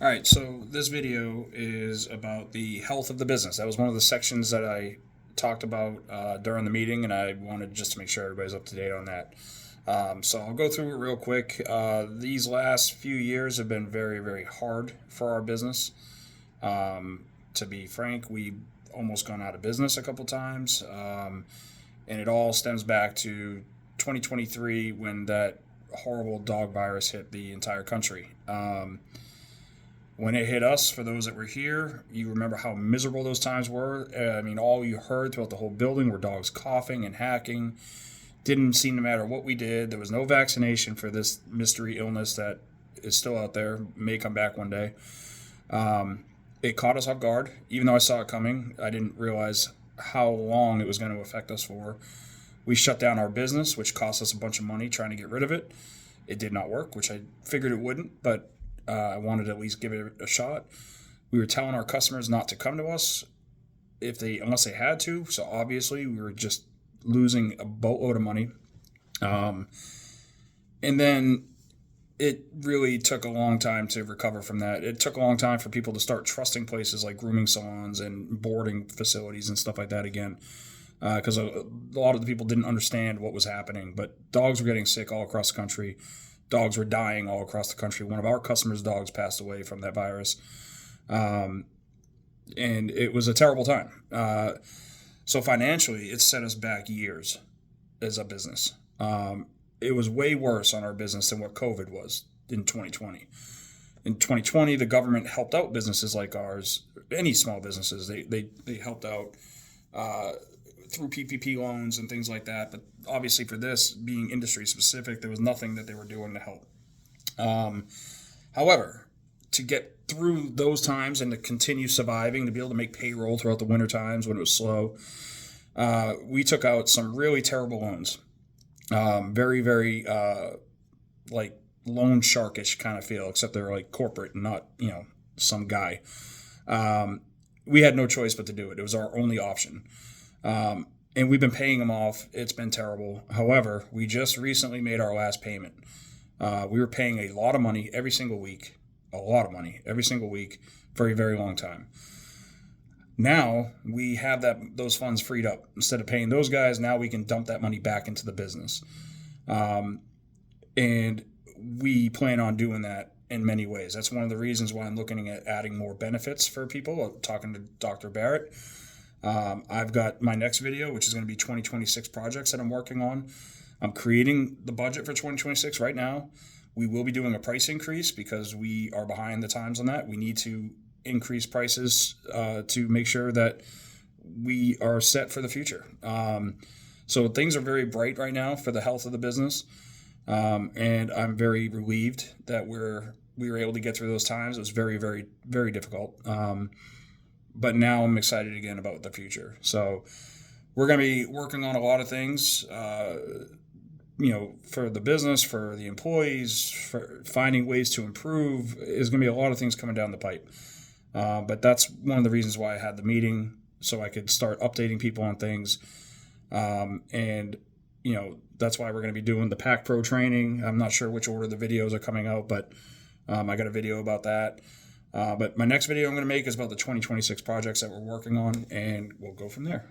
All right, so this video is about the health of the business. That was one of the sections that I talked about during the meeting, and I wanted just to make sure everybody's up to date on that. So I'll go through it real quick. These last few years have been very, very hard for our business. To be frank, we almost gone out of business a couple times, and it all stems back to 2023 when that horrible dog virus hit the entire country. When it hit us, for those that were here, you remember how miserable those times were. I mean, all you heard throughout the whole building were dogs coughing and hacking. Didn't seem to matter what we did. There was no vaccination for this mystery illness that is still out there, may come back one day. It caught us off guard. Even though I saw it coming, I didn't realize how long it was going to affect us for. We shut down our business, which cost us a bunch of money trying to get rid of it. It did not work, which I figured it wouldn't, but I wanted to at least give it a shot. We were telling our customers not to come to us unless they had to. So obviously we were just losing a boatload of money. And then it really took a long time to recover from that. It took a long time for people to start trusting places like grooming salons and boarding facilities and stuff like that again. Because a lot of the people didn't understand what was happening. But dogs were getting sick all across the country. Dogs were dying all across the country. One of our customers' dogs passed away from that virus. And it was a terrible time. So financially, it set us back years as a business. It was way worse on our business than what COVID was in 2020. In 2020, the government helped out businesses like ours, any small businesses. They helped out through PPP loans and things like that. But obviously, for this being industry specific, there was nothing that they were doing to help. However, to get through those times and to continue surviving, to be able to make payroll throughout the winter times when it was slow, we took out some really terrible loans. Very, very like loan sharkish kind of feel, except they're like corporate and not, some guy. We had no choice but to do it. It was our only option. And we've been paying them off. It's been terrible. However, we just recently made our last payment. We were paying a lot of money every single week, for a very long time. Now we have those funds freed up. Instead of paying those guys, now we can dump that money back into the business. And we plan on doing that in many ways. That's one of the reasons why I'm looking at adding more benefits for people. I'm talking to Dr. Barrett. I've got my next video, which is going to be 2026 projects that I'm working on. I'm creating the budget for 2026 right now. We will be doing a price increase because we are behind the times on that. We need to increase prices to make sure that we are set for the future. So things are very bright right now for the health of the business. And I'm very relieved that we were able to get through those times. It was very, very, very difficult. But now I'm excited again about the future. So we're going to be working on a lot of things, for the business, for the employees, for finding ways to improve. There's going to be a lot of things coming down the pipe. But that's one of the reasons why I had the meeting, so I could start updating people on things. And that's why we're going to be doing the Pack Pro training. I'm not sure which order the videos are coming out, but I got a video about that. But my next video I'm going to make is about the 2026 projects that we're working on, and we'll go from there.